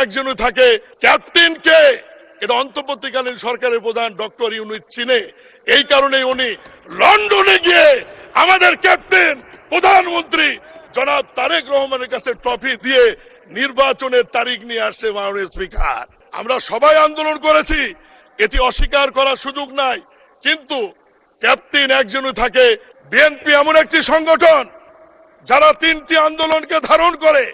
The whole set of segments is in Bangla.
একজনই থাকে, ক্যাপ্টেনকে এটা অন্তর্বর্তীকালীন সরকারের প্রধান ডক্টর ইউনূস চিনে। এই কারণে উনি লন্ডনে গিয়ে আমাদের ক্যাপ্টেন প্রধানমন্ত্রী জনাব তারেক রহমানের কাছে ট্রফি দিয়ে নির্বাচনের তারিখ নিয়ে আসছে। মাননীয় স্পিকার, আমরা সবাই আন্দোলন করেছি, এটি অস্বীকার করার সুযোগ নাই, কিন্তু ক্যাপ্টেন একজনই থাকে। বিএনপি এমন একটি সংগঠন যারা 3টি আন্দোলনকে ধারণ করে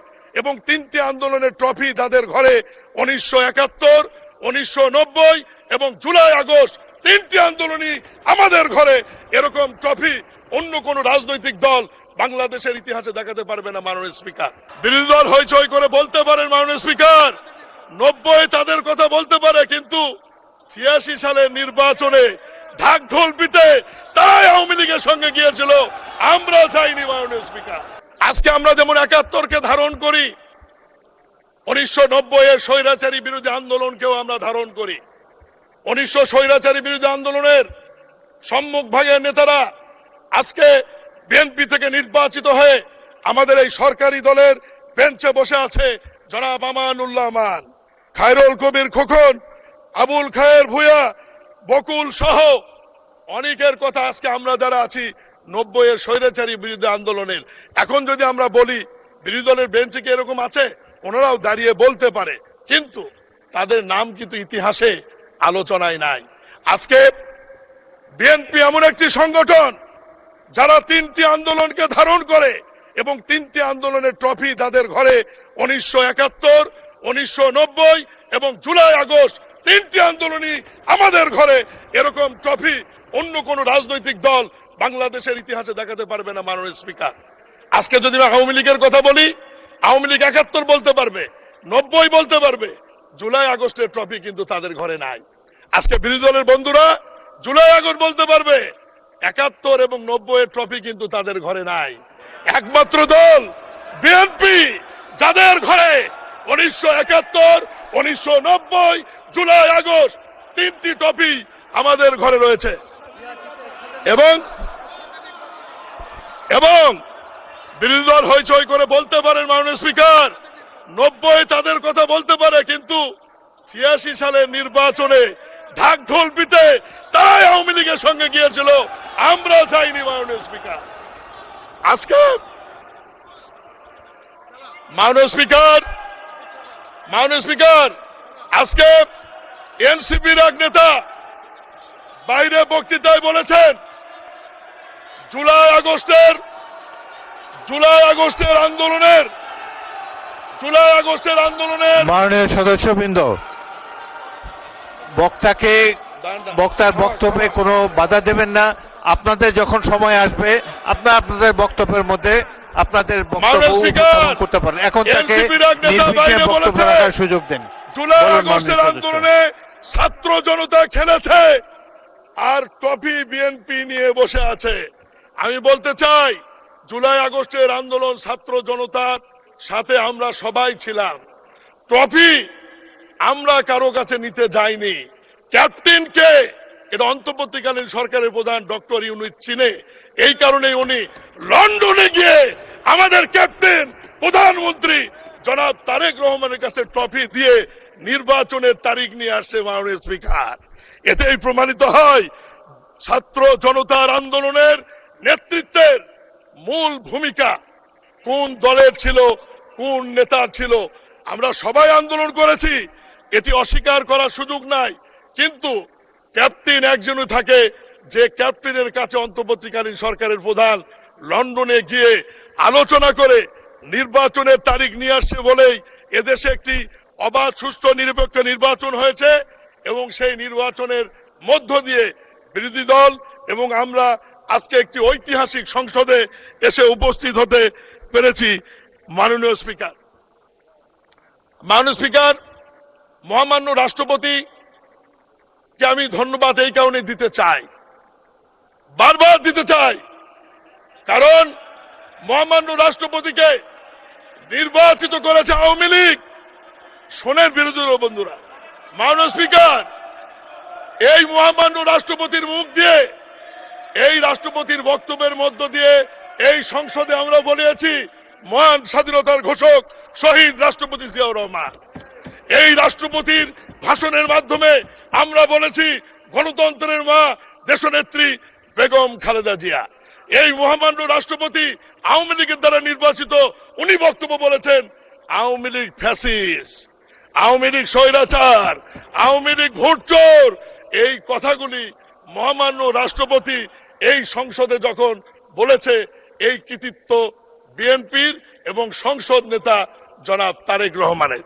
এবং 3টি আন্দোলনের ট্রফি তাদের ঘরে 1971, 1990 এবং জুলাই আগস্ট 3টি আন্দোলনই আমাদের ঘরে। এরকম ট্রফি অন্য কোন রাজনৈতিক দল বাংলাদেশের ইতিহাসে দেখাতে পারবে না। মাননীয় স্পিকার, বিরোধী দল হইচই করে বলতে পারেন মাননীয় স্পিকার 90 তাদের কথা বলতে পারে, কিন্তু 86 সালের নির্বাচনে ঢাক ঢোল পিটে তারাই আওয়ামী লীগের সঙ্গে গিয়েছিল, আমরা যাইনি। মাননীয় স্পিকার, আজকে আমরা যেমন 71কে ধারণ করি, 1990 এর স্বৈরাচারী বিরোধী আন্দোলনকেও আমরা ধারণ করি। 1900 স্বৈরাচারী বিরোধী আন্দোলনের সম্মুখ ভাগের নেতারা আজকে বিএনপি থেকে নির্বাচিত হয়ে আমাদের এই সরকারি দলের বেঞ্চে বসে আছে। জনাব আমানুল্লাহ আমান, খায়রুল কবির খোকন, আবুল খায়ের ভূঁইয়া, বকুল সহ অনেকের কথা আজকে আমরা যারা আছি 90 এর স্বৈরাচারী বিরোধী আন্দোলনের, এখন যদি আমরা বলি বিরোধী দলের বেঞ্চে কি এরকম আছে, ওনারাও দাঁড়িয়ে বলতে পারে, কিন্তু তাদের নাম কিন্তু ইতিহাসে আলোচনায় নাই। আজকে বিএনপি এমন একটি সংগঠন যারা 3টি আন্দোলনকে ধারণ করে এবং 3টি আন্দোলনের ট্রফি তাদের ঘরে 1971, 1990 এবং জুলাই আগস্ট 3টি আন্দোলনই আমাদের ঘরে। এরকম ট্রফি অন্য কোন রাজনৈতিক দল বাংলাদেশের ইতিহাসে দেখাতে পারবে না। মাননীয় স্পিকার, আজকে যদি আওয়ামী লীগের কথা বলি, আওয়ামী লীগ 71 বলতে পারবে, 90 বলতে পারবে, জুলাই আগস্টের ট্রফি কিন্তু তাদের ঘরে নাই। আজকে বিরোধী দলের বন্ধুরা জুলাই আগস্ট বলতে পারবে, 71 এবং 90 এর ট্রফি কিন্তু তাদের ঘরে নাই। একমাত্র দল বিএনপি যাদের ঘরে 1971, 1990, জুলাই আগস্ট 3টি ট্রফি আমাদের ঘরে রয়েছে। এবং বিরোধী দল হইচই করে বলতে পারেন মাননীয় স্পিকার 90 তাদের কথা বলতে পারে, কিন্তু 86 সালের নির্বাচনে ঢাক ঢোল পিটে তারাই আওয়ামী লীগের সঙ্গে গিয়েছিল, আমরা যাইনি। মাননীয় স্পিকার, আজকে মাননীয় স্পিকার আজকে এনসিপির এক নেতা বাইরে বক্তৃতায় বলেছেন জুলাই আগস্টের আন্দোলনের মাননীয় সদস্যবৃন্দ, বক্তার বক্তব্যে কোনো বাধা দেবেন না। আপনাদের যখন সময় আসবে আপনাদের বক্তব্যের মধ্যে আপনাদের বক্তব্য উপস্থাপন করতে পারেন। এখন তাকে নির্বিঘ্নে বক্তব্য রাখার সুযোগ দেন। জুলাই আগস্টের আন্দোলনে ছাত্র জনতা খেলেছে আর ট্রফি বিএনপি নিয়ে বসে আছে। আমি বলতে চাই, জুলাই আগস্টের আন্দোলন ছাত্র জনতার সাথে আমরা সবাই ছিলাম, ট্রফি আমরা কারো কাছে নিতে যাইনি। ক্যাপ্টেনকে এটা অন্তর্বর্তীকালীন সরকারের প্রধান ডক্টর ইউনূস চিনে। এই কারণে উনি লন্ডনে গিয়ে আমাদের ক্যাপ্টেন প্রধানমন্ত্রী জনাব তারেক রহমানের কাছে ট্রফি দিয়ে নির্বাচনের তারিখ নিয়ে আসছে। মাননীয় স্পিকার, এতেই প্রমাণিত হয় ছাত্র জনতার আন্দোলনের নেতৃত্বের মূল ভূমিকা কোন দলের ছিল, কোন নেতার ছিল। আমরা সবাই আন্দোলন করেছি, এটি অস্বীকার করার সুযোগ নাই, কিন্তু ক্যাপ্টেন একজনই থাকে, যে ক্যাপ্টেনের কাছে অন্তর্বর্তীকালীন সরকারের প্রধান লন্ডনে গিয়ে আলোচনা করে নির্বাচনের তারিখ নিয়ে আসছে বলেই এদেশে একটি অবাধ, সুষ্ঠু, নিরপেক্ষ নির্বাচন হয়েছে এবং সেই নির্বাচনের মধ্য দিয়ে বিরোধী দল এবং আমরা আজকে একটি ঐতিহাসিক সংসদে এসে উপস্থিত হতে পেরেছি। মাননীয় স্পিকার, মহামান্য রাষ্ট্রপতিকে আমি ধন্যবাদ এই কারণে দিতে চাই, বারবার দিতে চাই, কারণ মহামান্য রাষ্ট্রপতিকে নির্বাচিত করেছে আওয়ামী লীগ। শোনেন বিরোধী দল বন্ধুরা, মাননীয় স্পিকার, এই মহামান্য রাষ্ট্রপতির মুখ দিয়ে, এই রাষ্ট্রপতির বক্তব্যের মধ্য দিয়ে এই সংসদে আমরা বলেছি মহান স্বাধীনতার ঘোষক শহীদ রাষ্ট্রপতি জিয়াউর রহমান। এই রাষ্ট্রপতির ভাষণের মাধ্যমে আমরা বলেছি গণতন্ত্রের মা দেশনেত্রী বেগম খালেদা জিয়া। এই মহামান্য রাষ্ট্রপতি আওয়ামী লীগের দ্বারা নির্বাচিত, উনি বক্তব্য বলেছেন আওয়ামী লীগ ফ্যাসিস্ট, আওয়ামী লীগ স্বৈরাচার, আওয়ামী লীগ ভোটচোর। এই কথাগুলি মহামান্য রাষ্ট্রপতি এই সংসদে যখন বলেছে, এই কৃতিত্ব বিএনপির এবং সংসদ নেতা জনাব তারেক রহমানের।